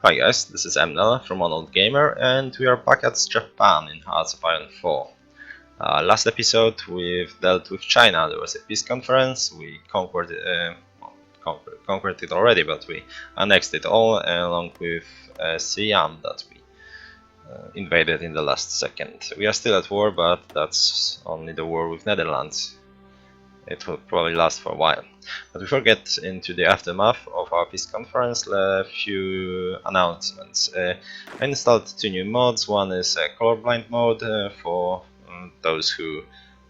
Hi guys, this is Emnel from Old Gamer, and we are back at Japan in Hearts of Iron 4. Last episode we've dealt with China. There was a peace conference. We conquered it already, but we annexed it all along with Siam that we invaded in the last second. We are still at war, but that's only the war with Netherlands. It will probably last for a while. But before we get into the aftermath of our peace conference, a few announcements. I installed two new mods. One is a colorblind mode for those who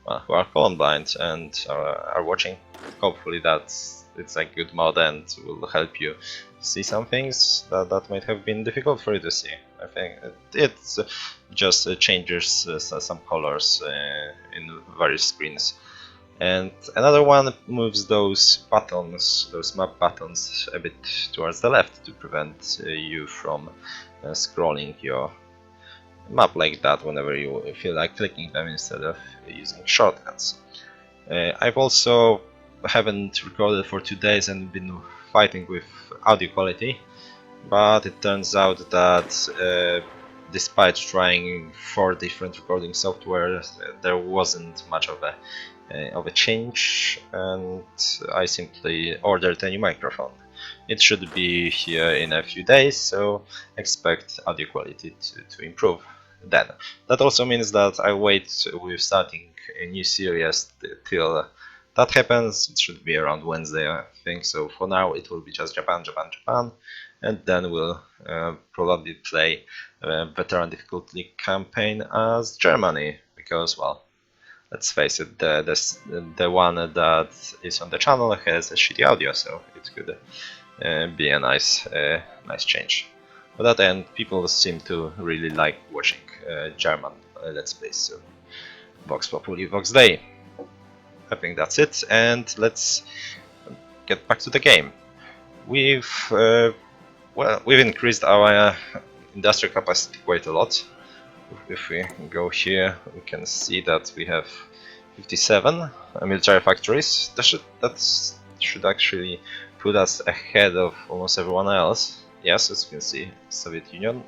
are colorblind and are watching. Hopefully it's a good mod and will help you see some things that might have been difficult for you to see. I think it just changes some colors in various screens. And another one moves those buttons, those map buttons, a bit towards the left to prevent you from scrolling your map like that whenever you feel like clicking them instead of using shortcuts. I've also haven't recorded for 2 days and been fighting with audio quality, but it turns out that despite trying 4 different recording software, there wasn't much of a change, and I simply ordered a new microphone. It should be here in a few days, so expect audio quality to improve then. That also means that I wait with starting a new series till that happens. It should be around Wednesday, I think. So for now it will be just Japan, and then we'll probably play veteran difficulty campaign as Germany, because, well, let's face it, the one that is on the channel has a shitty audio, so it could be a nice change. On that end, people seem to really like watching German Let's Plays, so Vox Populi, Vox Dei. I think that's it, and let's get back to the game. We've increased our industrial capacity quite a lot. If we go here, we can see that we have 57 military factories. That should actually put us ahead of almost everyone else. Yes, as you can see, Soviet Union,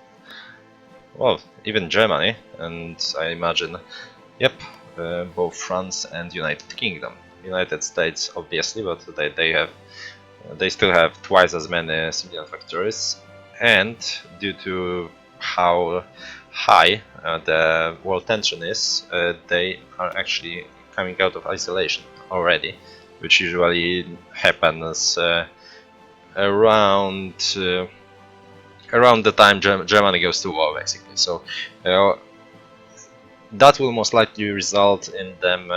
well, even Germany, and I imagine, yep, both France and United Kingdom. United States, obviously, but they still have twice as many civilian factories, and due to how high the world tension is, they are actually coming out of isolation already, which usually happens around the time Germany goes to war, basically. So that will most likely result in them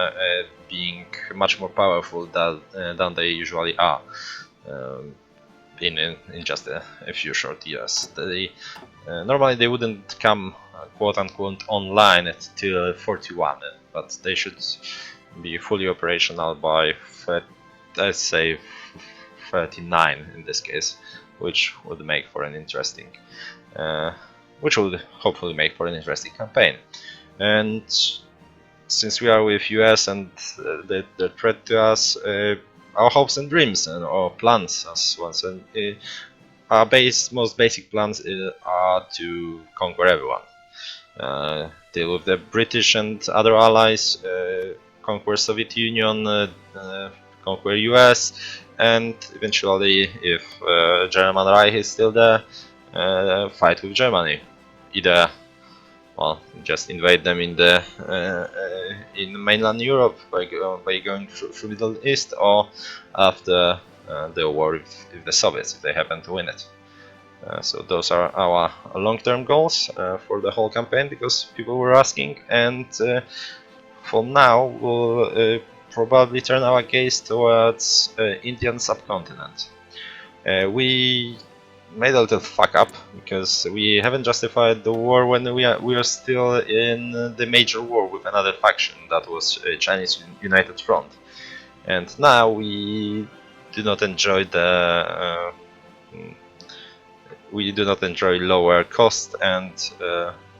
being much more powerful than they usually are. In just a few short years. Normally they wouldn't come quote-unquote online until 41, but they should be fully operational by, let's say, 39 in this case, which would make for an interesting, which would hopefully make for an interesting campaign. And since we are with US and the threat to us, our hopes and dreams and our plans as once, and our most basic plans are to conquer everyone, deal with the British and other allies, conquer Soviet Union, conquer US, and eventually, if German Reich is still there, fight with Germany. Either, well, just invade them in mainland Europe by going through Middle East, or after the war with the Soviets, if they happen to win it. So those are our long-term goals for the whole campaign, because people were asking, and for now we'll probably turn our gaze towards Indian subcontinent. We made a little fuck up, because we haven't justified the war when we are still in the major war with another faction, that was Chinese United Front, and now we do not enjoy lower cost and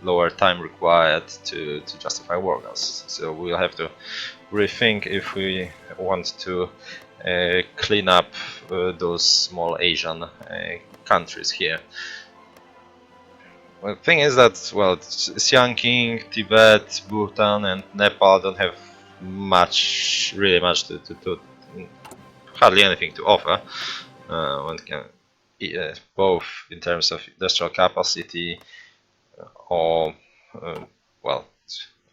lower time required to justify war goals. So we'll have to rethink if we want to clean up those small Asian countries here. Well, the thing is that, well, Siam King, Tibet, Bhutan, and Nepal don't have much, really much to hardly anything to offer. One can, both in terms of industrial capacity or, well,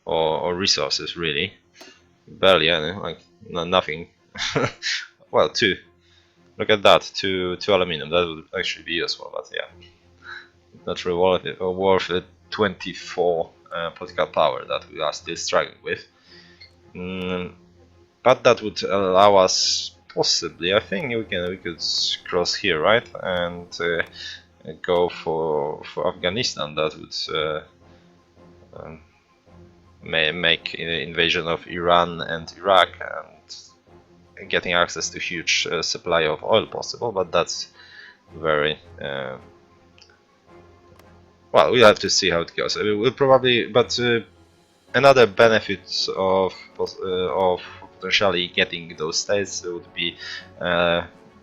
or resources, really. Barely any, like nothing. Well, two. Look at that, two aluminum. That would actually be useful, but yeah, not really worth it. 24 political power that we are still struggling with. But that would allow us possibly. I think we could cross here, right, and go for Afghanistan. That would make invasion of Iran and Iraq and getting access to huge supply of oil possible. But that's very well. We'll have to see how it goes. We'll probably, but another benefit of potentially getting those states would be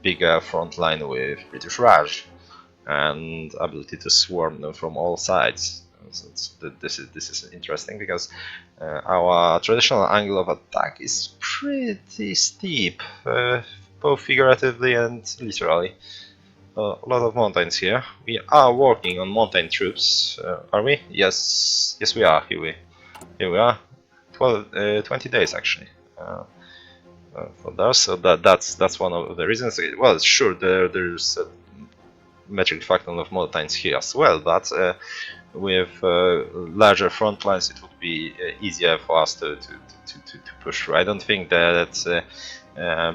bigger front line with British Raj and ability to swarm them from all sides. So this is interesting because our traditional angle of attack is pretty steep, both figuratively and literally. A lot of mountains here. We are working on mountain troops, are we? Yes, we are. Here we are. 20 days actually for those. So that's one of the reasons. Well, sure, there's a metric factor of mountains here as well, but with larger front lines, it would be easier for us to push through. I don't think that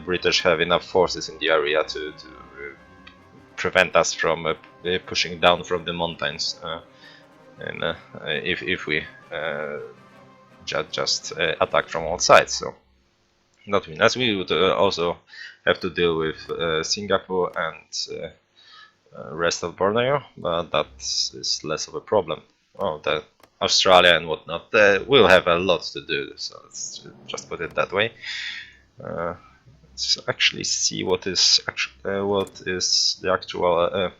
British have enough forces in the area to prevent us from pushing down from the mountains. And if we just attack from all sides, so that means as we would also have to deal with Singapore and rest of Borneo, but that is less of a problem. Oh, the Australia and whatnot will have a lot to do, so let's just put it that way. Let's actually see what is the actual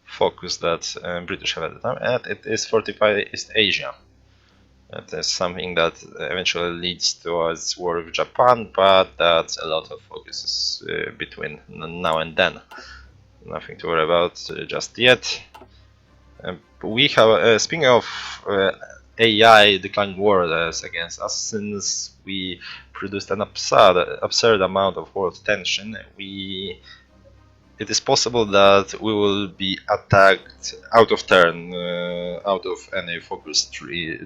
focus that British have at the time, and it is fortify East Asia. That is something that eventually leads towards war with Japan, but that's a lot of focuses between now and then. Nothing to worry about just yet. We have, speaking of AI declining wars against us, since we produced an absurd amount of world tension, it is possible that we will be attacked out of turn, out of any focus tree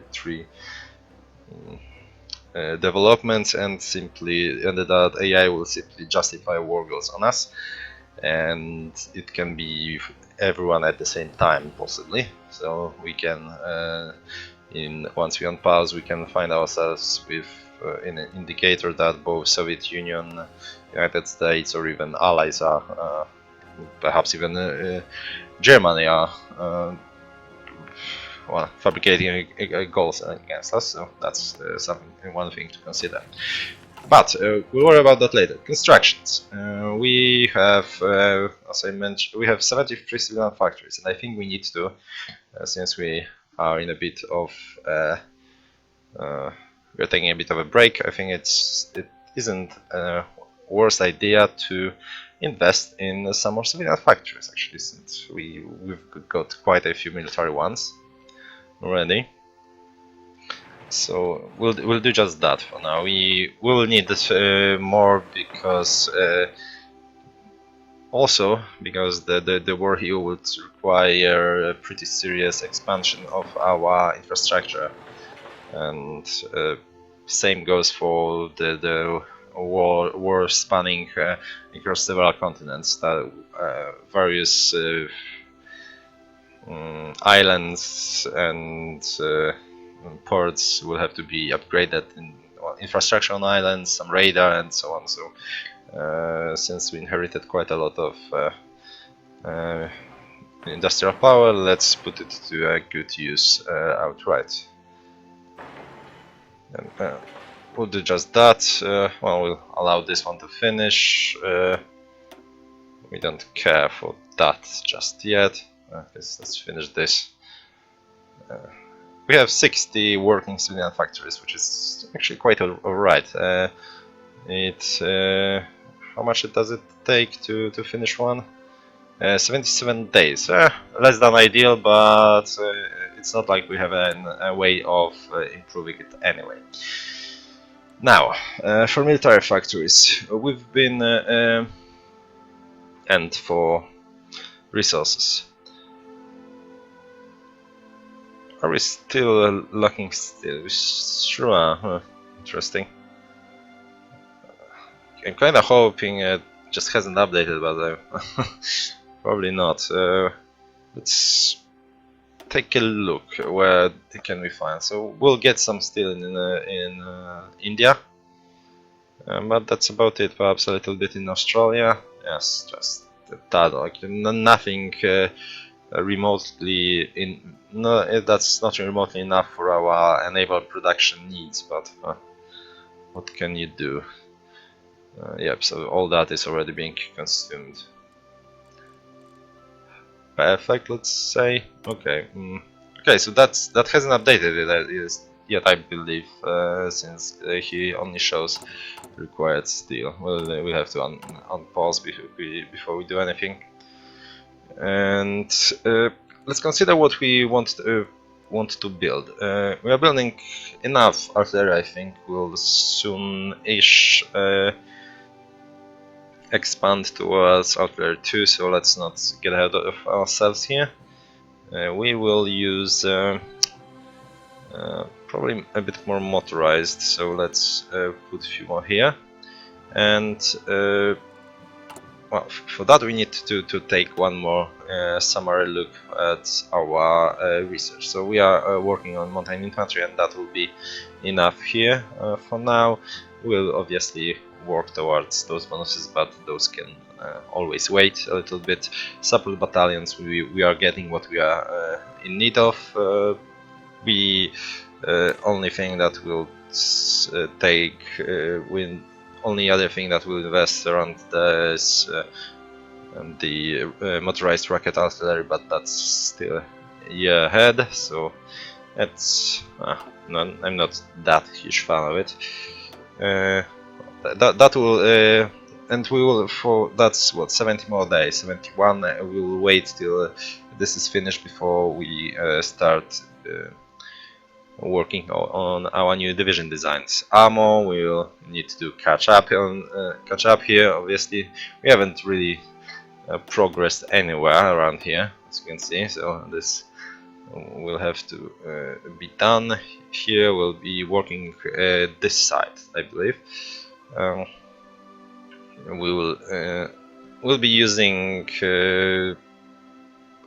development, and that AI will simply justify war goals on us, and it can be everyone at the same time possibly. So we can, once we unpause, we can find ourselves with in an indicator that both Soviet Union, United States, or even allies are, perhaps even Germany are well, fabricating goals against us. So that's one thing to consider. But we'll worry about that later. Constructions. We have, as I mentioned, we have 73 civilian factories, and I think we need to, since we are in a bit of, we're taking a bit of a break. I think it isn't a worst idea to invest in some more civilian factories. Actually, since we've got quite a few military ones already. So we'll do just that for now. We will need this more because also because the war here would require a pretty serious expansion of our infrastructure, and same goes for the war spanning across several continents. That various islands and ports will have to be upgraded in infrastructure on islands, some radar, and so on. So since we inherited quite a lot of industrial power, let's put it to a good use outright. And we'll do just that. Well, we'll allow this one to finish. We don't care for that just yet. let's finish this. We have 60 working civilian factories, which is actually quite alright. How much does it take to finish one? 77 days. Less than ideal, but it's not like we have a way of improving it anyway. Now, for military factories, we've been and for resources. Are we still lacking still? Sure, interesting. I'm kind of hoping it just hasn't updated, but probably not. Let's take a look. Where can we find? So we'll get some steel in India, but that's about it. Perhaps a little bit in Australia. Yes, just that. Like nothing remotely in. No, that's not remotely enough for our naval production needs. But what can you do? Yep. So all that is already being consumed. Perfect, let's say. Okay. Okay, so that hasn't updated yet, I believe, since he only shows required steel. Well, we have to unpause before we do anything. And let's consider what we want to build. We are building enough artillery. I think we'll soon-ish expand towards artillery 2, so let's not get ahead of ourselves here. We will use probably a bit more motorized, so let's put a few more here. And well, for that we need to take one more summary look at our research. So we are working on mountain infantry, and that will be enough here for now. We'll obviously work towards those bonuses, but those can always wait a little bit. Support battalions, we are getting what we are in need of. The only thing that will take only other thing that will invest around this the motorized rocket artillery, but that's still a year ahead, so it's I'm not that huge fan of it. That will and we will, for that's what, 70 more days, 71. We will wait till this is finished before we start working on our new division designs. Ammo, we'll need to catch up here. Obviously, we haven't really progressed anywhere around here, as you can see. So this will have to be done. Here we'll be working this side, I believe. We'll be using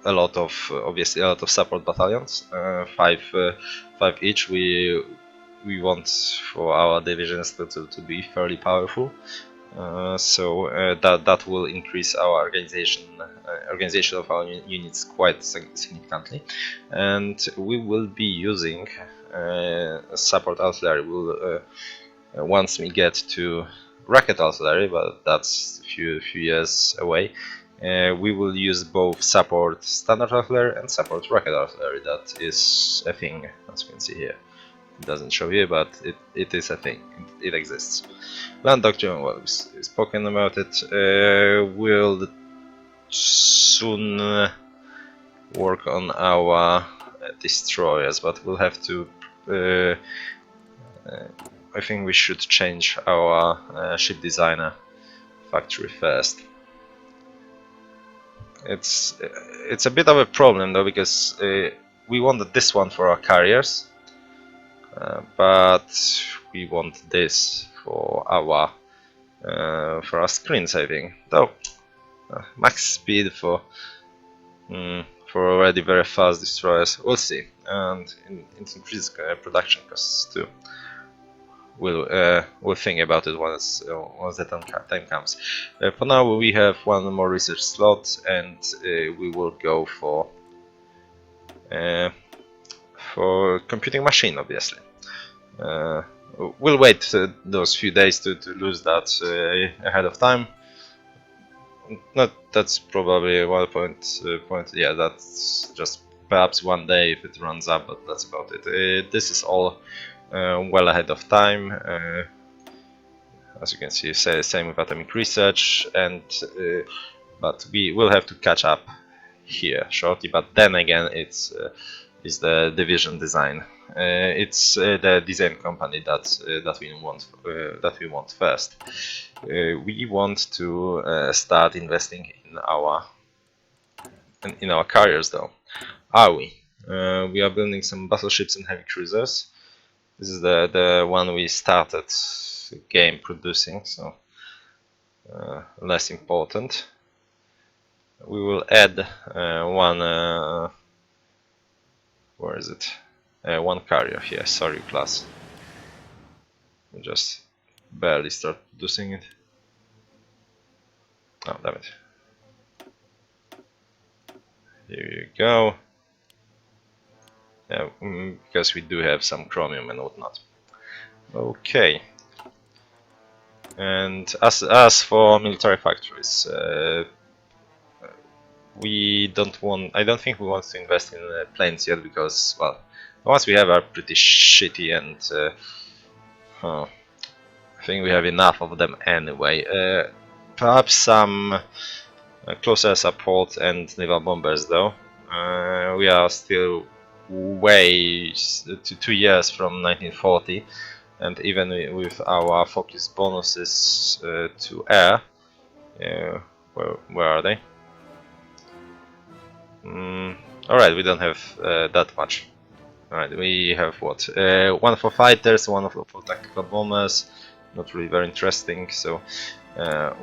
obviously a lot of support battalions, five each. We want for our divisions to be fairly powerful, so that will increase our organization of our units quite significantly, and we will be using support artillery. Once we get to rocket artillery, but that's a few years away. We will use both support standard artillery and support rocket artillery. That is a thing, as you can see here. It doesn't show here, but it is a thing. It exists. Land doctrine, well, we've spoken about it. We'll soon work on our destroyers, but we'll have to. I think we should change our ship designer factory first. It's a bit of a problem though, because we wanted this one for our carriers, but we want this for our screens, I think. Though max speed for already very fast destroyers, we'll see, and it increases production costs too. We'll think about it once the time comes. For now, we have one more research slot, and we will go for computing machine. Obviously, we'll wait those few days to lose that ahead of time. That's probably one point. Yeah, that's just perhaps one day if it runs up, but that's about it. This is all well ahead of time. As you can see, same with atomic research, and but we will have to catch up here shortly. But then again, it's the division design. It's the design company that we want first. We want to start investing in our carriers, though. Are we? We are building some battleships and heavy cruisers. This is the one we started game producing, so less important. We will add one. Where is it? One carrier here. Sorry, class. We just barely start producing it. Oh, damn it. Here you go. Yeah, because we do have some chromium and whatnot. Okay. And as for military factories, we don't want. I don't think we want to invest in planes yet because, well, the ones we have are pretty shitty, and I think we have enough of them anyway. Perhaps some closer support and naval bombers, though. We are still way 2 years from 1940, and even with our focus bonuses to air, where are they? Alright, we don't have that much. Alright, we have what? One for fighters, one for tactical bombers. Not really very interesting, so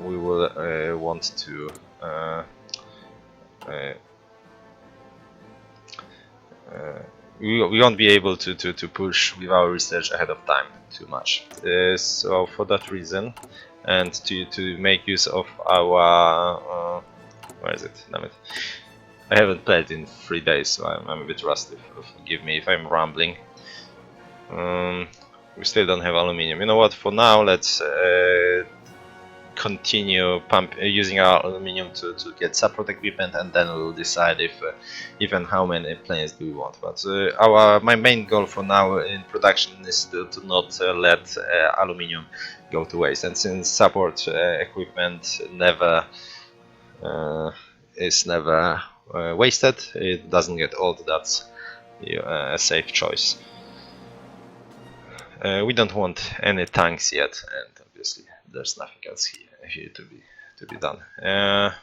we will want to we won't be able to push with our research ahead of time too much. So for that reason, and to make use of our where is it? Damn it! I haven't played in 3 days, so I'm a bit rusty. Forgive me if I'm rambling. We still don't have aluminium. You know what? For now, let's continue using our aluminium to get support equipment, and then we'll decide if even how many planes do we want. But my main goal for now in production is to not let aluminium go to waste. And since support equipment is never wasted, it doesn't get old. That's a safe choice. We don't want any tanks yet, and obviously there's nothing else here to be done. I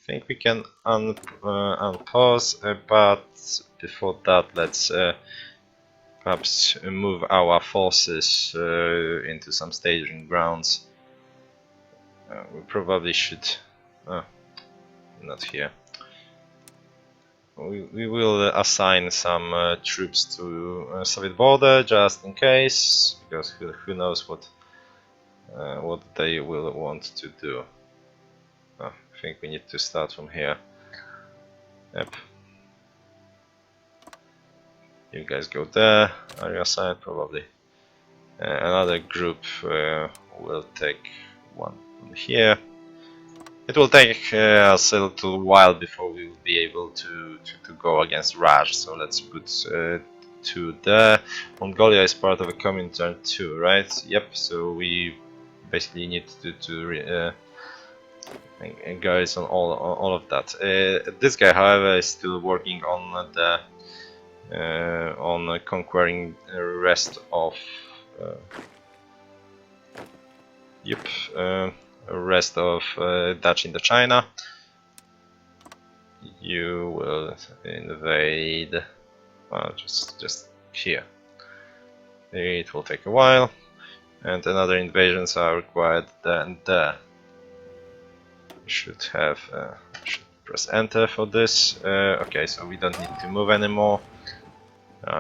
think we can unpause, but before that, let's perhaps move our forces into some staging grounds. We probably should. Not here. We will assign some troops to Soviet border just in case, because who knows what they will want to do. I think we need to start from here. Yep. You guys go there. Area side probably. Another group will take one from here. It will take us a little while before we will be able to go against Raj, so let's put 2 there. Mongolia is part of a Comintern too, right? Yep, so we basically need to guys on all of that. This guy, however, is still working on the on conquering the rest of rest of Dutch Indochina. You will invade just here. It will take a while, and another invasions are required there and there. Should press enter for this. Okay, so we don't need to move anymore.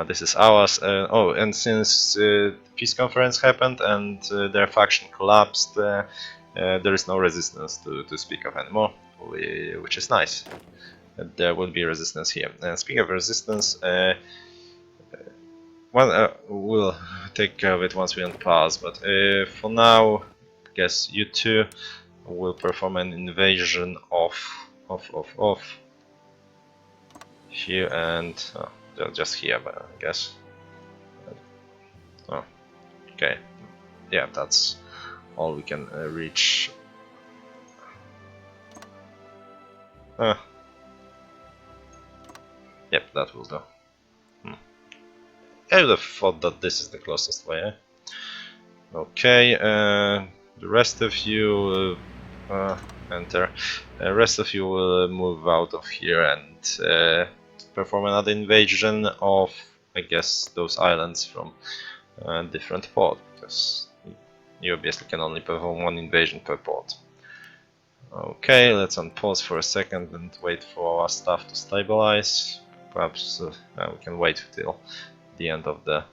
This is ours. Oh, and since the peace conference happened and their faction collapsed, there is no resistance to speak of anymore, which is nice. There will be resistance here. And speaking of resistance, we'll take care of it once we unpause. But for now, I guess you two will perform an invasion of here and just here, but I guess. Oh, okay, yeah, that's all we can reach. Yep, that will do. I would have thought that this is the closest way. Eh? Okay, the rest of you enter. The rest of you will move out of here and perform another invasion of, I guess, those islands from a different port, because you obviously can only perform one invasion per port. Okay, let's unpause for a second and wait for our stuff to stabilize. Perhaps we can wait till the end of the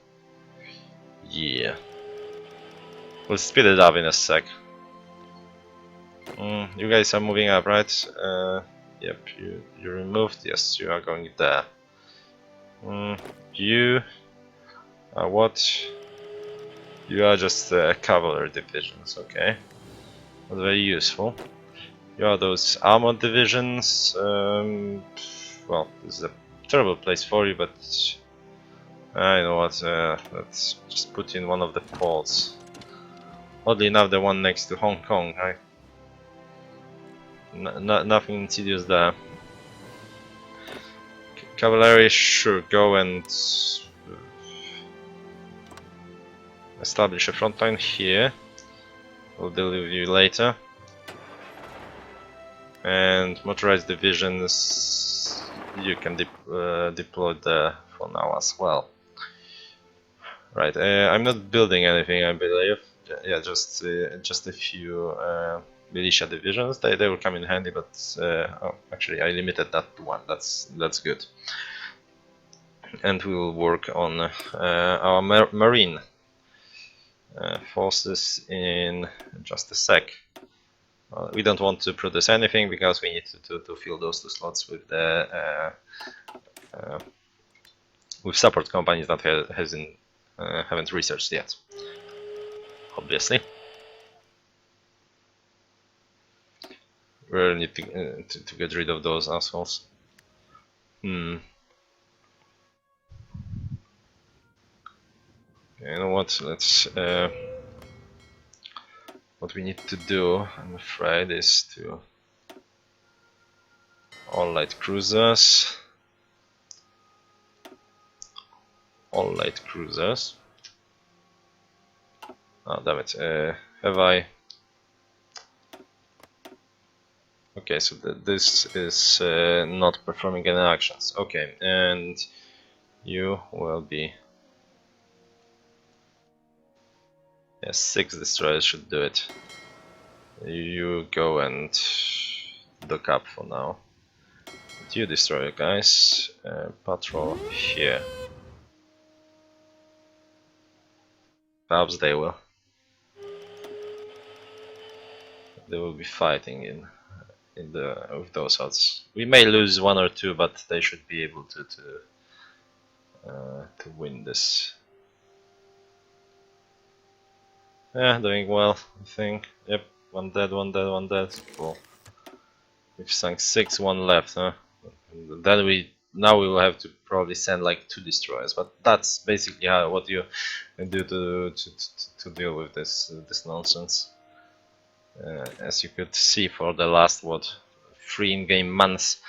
year. We'll speed it up in a sec. You guys are moving up, right? Yep, you removed. Yes, you are going there. You are what? You are just cavalry divisions, okay? Not very useful. You are those armored divisions. Well, this is a terrible place for you, but I know what. Let's just put in one of the ports. Oddly enough, the one next to Hong Kong, right? Nothing insidious there. Cavalry, sure, go and establish a front line here. We'll deal with you later. And motorized divisions, you can deploy there for now as well. Right, I'm not building anything, I believe. Yeah, just a few militia divisions. They will come in handy, but oh, actually I limited that to one. That's good. And we will work on our marine forces in just a sec. We don't want to produce anything because we need to fill those 2 slots with the with support companies that haven't researched yet. Obviously, we really need to get rid of those assholes. You know what? Let's. What we need to do, I'm afraid, is to all light cruisers. All light cruisers. Oh, damn it. Have I? Okay, so this is not performing any actions. Okay, and you will be. Yes, 6 destroyers should do it. You go and dock up for now. But you destroyer guys, patrol here. Perhaps they will. They will be fighting with those odds. We may lose 1 or 2, but they should be able to win this. Yeah, doing well, I think. Yep, 1 dead, 1 dead, 1 dead. Cool. We've sunk 6, 1 left, huh? Then now we will have to probably send like 2 destroyers, but that's basically what you do to deal with this nonsense. As you could see, for the last 3 in-game months,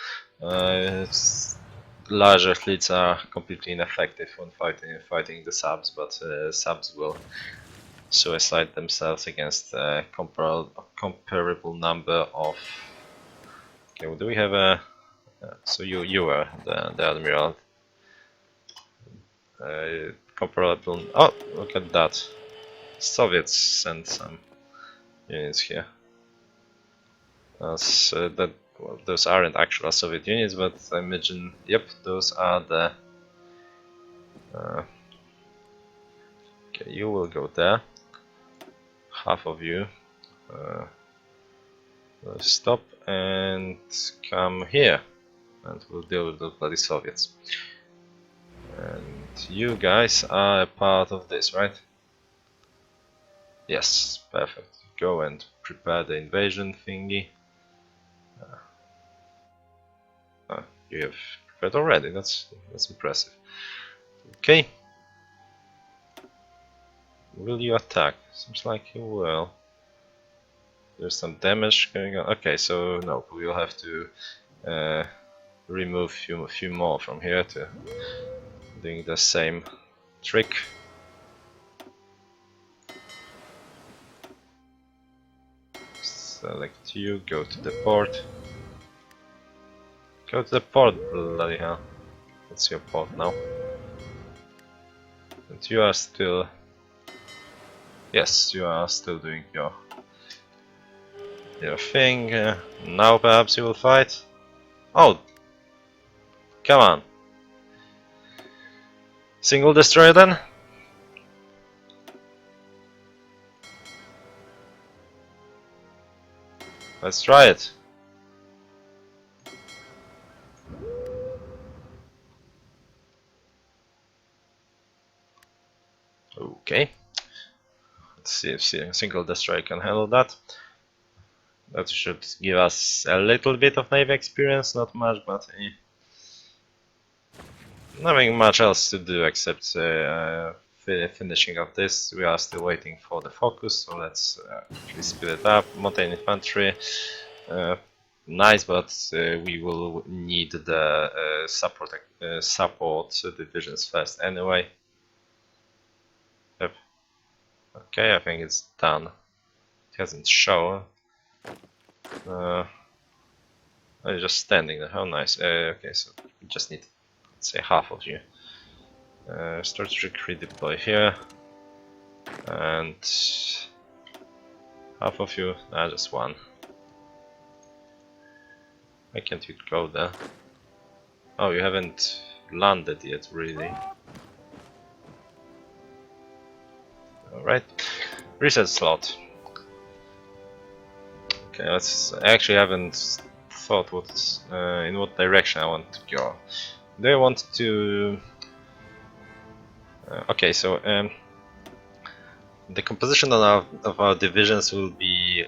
larger fleets are completely ineffective when fighting the subs, but subs will suicide themselves against a comparable number of. Okay, well, do we have a? So you were the admiral. Comparable. Oh, look at that! Soviets sent some units here. That well, those aren't actual Soviet units, but I imagine. Yep, those are the. Okay, you will go there. Half of you. Stop and come here, and we'll deal with those bloody Soviets. And you guys are a part of this, right? Yes, perfect. Go and prepare the invasion thingy. You have prepared already. That's impressive. Okay. Will you attack? Seems like you will. There's some damage going on. Okay, so no, we'll have to remove a few more from here to doing the same trick. Select you, go to the port. Go to the port, bloody hell. It's your port now. And you are still... Yes, you are still doing your thing. Now perhaps you will fight. Oh! Come on. Single destroyer then? Let's try it. Okay. Let's see if a single destroyer can handle that. That should give us a little bit of navy experience, not much, but nothing much else to do except finishing up this. We are still waiting for the focus, so let's speed it up. Mountain infantry, nice, but we will need the support divisions first anyway. Yep. Okay, I think it's done. It hasn't shown. Oh, you're just standing there. How nice. Okay, so we just need, let's say, half of you. Strategic redeploy here, and half of you. Just one. Why can't you go there? Oh, you haven't landed yet, really. Alright, reset slot. Okay, let's. I actually haven't thought in what direction I want to go. Do I want to? Okay, so the composition of our divisions will be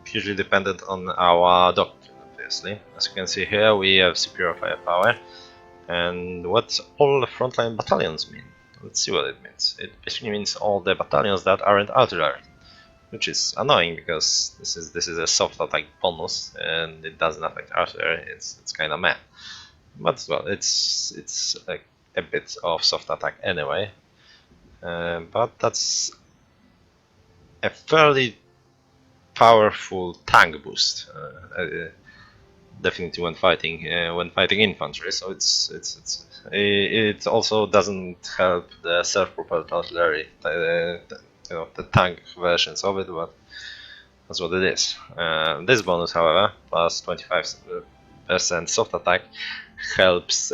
hugely dependent on our doctrine, obviously. As you can see here, we have superior firepower. And what all the frontline battalions mean? Let's see what it means. It basically means all the battalions that aren't artillery, which is annoying because this is a soft attack bonus and it doesn't affect artillery. It's kind of meh, but well, it's a bit of soft attack anyway. But that's a fairly powerful tank boost. Definitely when fighting infantry, so it also doesn't help the self-propelled artillery, the tank versions of it, but that's what it is. This bonus, however, plus 25% soft attack, helps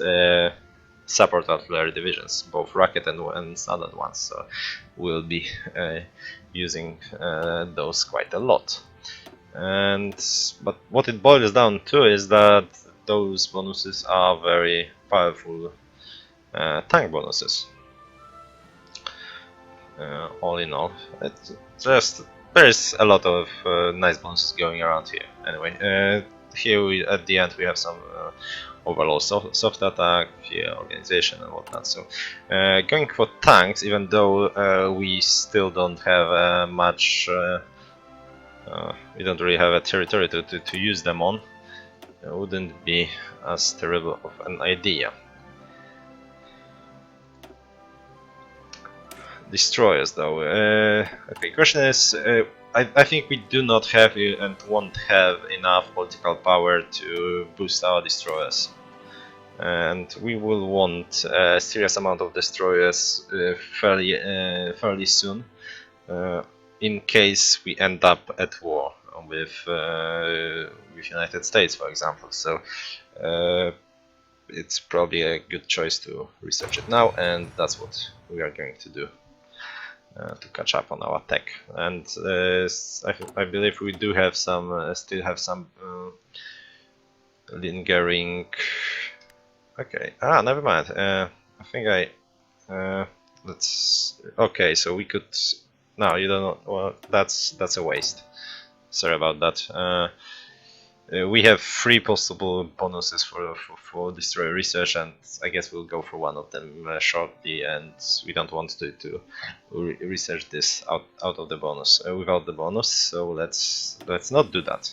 support artillery divisions, both rocket and standard ones. So we'll be using those quite a lot. But what it boils down to is that those bonuses are very powerful tank bonuses. All in all, there's a lot of nice bonuses going around here. Anyway, here at the end we have some overall soft attack, organization and whatnot. So going for tanks, even though we still don't have much. We don't really have a territory to use them on. It wouldn't be as terrible of an idea. Destroyers, though. Okay, question is, I think we do not have and won't have enough political power to boost our destroyers, and we will want a serious amount of destroyers fairly soon. In case we end up at war with United States, for example. So it's probably a good choice to research it now, and that's what we are going to do to catch up on our tech. And I believe we do have some, still have some lingering. Okay, never mind. I think let's. Okay, so we could. No, you don't know. Well, that's a waste. Sorry about that. We have 3 possible bonuses for destroy research, and I guess we'll go for one of them shortly. And we don't want to research this out of the bonus without the bonus. So let's not do that.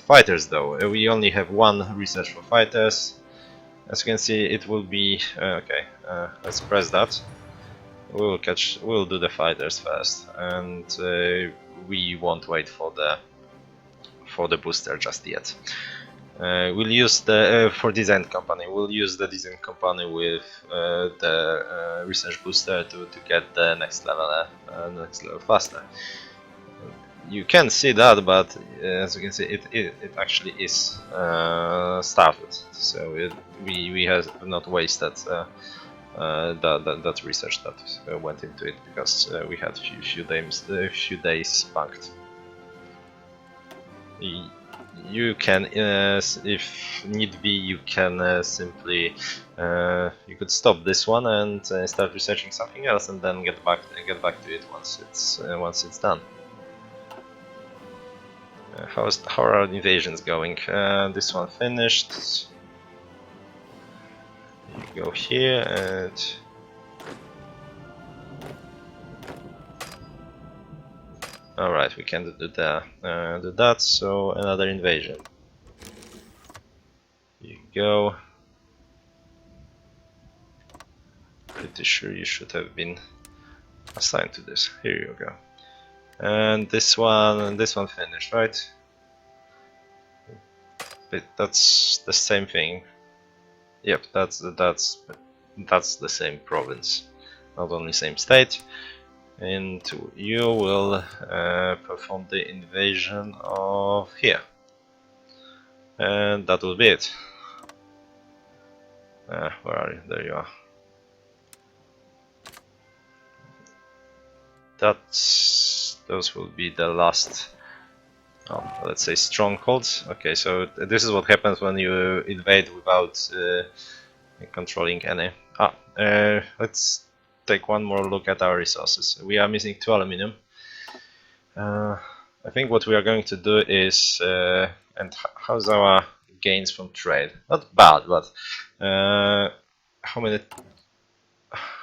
Fighters though, we only have 1 research for fighters. As you can see, it will be okay. Let's press that. We'll do the fighters first, and we won't wait for the booster just yet. We'll use the for design company. We'll use the design company with the research booster to get the next level faster. You can see that, but as you can see, it actually is started. So we have not wasted that research that went into it, because we had few days banked. You can, if need be, you can simply you could stop this one and start researching something else, and then get back to it once it's done. How are invasions going? This one finished. You go here and alright, we can do that. So another invasion. You go. Pretty sure you should have been assigned to this. Here you go. And this one finished, right? But that's the same thing. Yep, that's the same province, not only same state. And you will perform the invasion of here, and that will be it. Where are you? There you are. Those will be the last, let's say, strongholds. Okay, so this is what happens when you invade without controlling any. Let's take one more look at our resources. We are missing 2 aluminum. I think what we are going to do is, and how's our gains from trade? Not bad, but how many?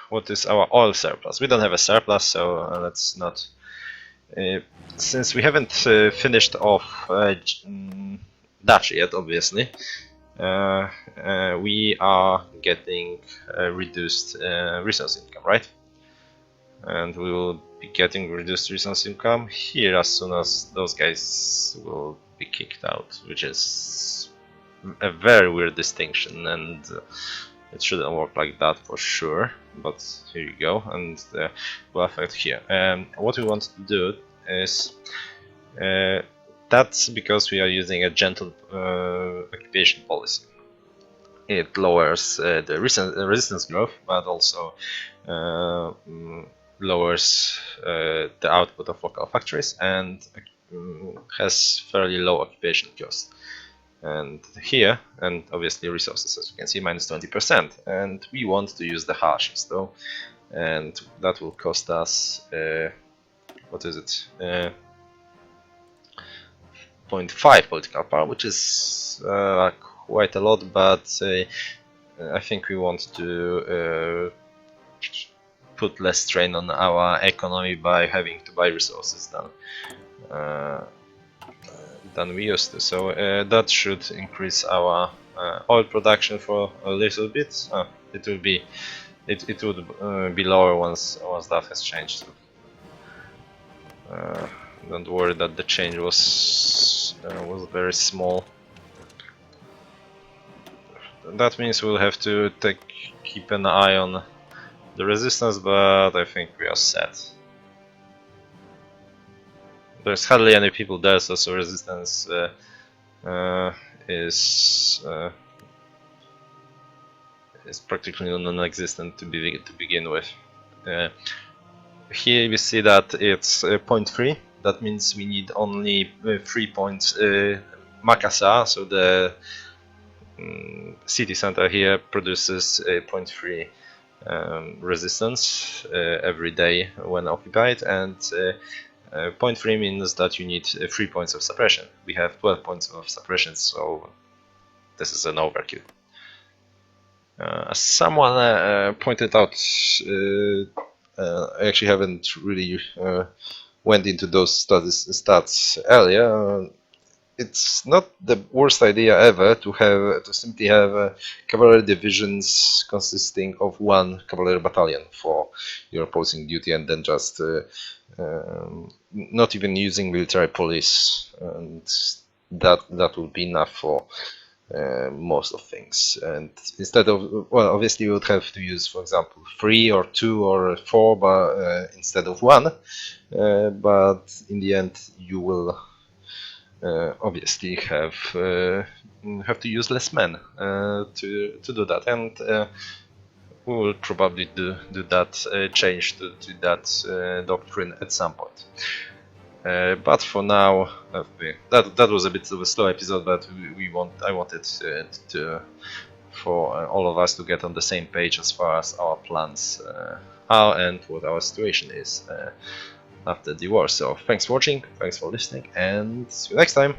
What is our oil surplus? We don't have a surplus, so let's not. Since we haven't finished off Dutch yet, obviously, we are getting reduced resource income, right? And we will be getting reduced resource income here as soon as those guys will be kicked out, which is a very weird distinction, and it shouldn't work like that for sure. But here you go, and will affect here. What we want to do is that's because we are using a gentle occupation policy. It lowers the resistance growth, but also lowers the output of local factories, and has fairly low occupation cost. And here, and obviously resources, as you can see, minus 20%. And we want to use the harshest though, and that will cost us what is it? 0.5 political power, which is quite a lot, but I think we want to put less strain on our economy by having to buy resources than we used to. So that should increase our oil production for a little bit. It would be lower once that has changed. Don't worry that the change was very small. That means we'll have to keep an eye on the resistance, but I think we are set. There's hardly any people there, so resistance is practically non-existent to begin with. Here we see that it's 0.3. That means we need only 3 points Makassar, so the city center here produces a 0.3 resistance every day when occupied, and Point 3 means that you need 3 points of suppression. We have 12 points of suppression, so this is an overkill. As someone pointed out, I actually haven't really went into those stats earlier. It's not the worst idea ever to simply have cavalry divisions consisting of one cavalry battalion for your opposing duty, and then just not even using military police, and that would be enough for most of things. And instead of, well, obviously you would have to use, for example, 3 or 2 or 4, but instead of 1. But in the end, you will obviously have to use less men to do that, and we will probably do that change to that doctrine at some point. But for now, that was a bit of a slow episode, but I wanted for all of us to get on the same page as far as our plans are and what our situation is after the war. So thanks for watching, thanks for listening, and see you next time.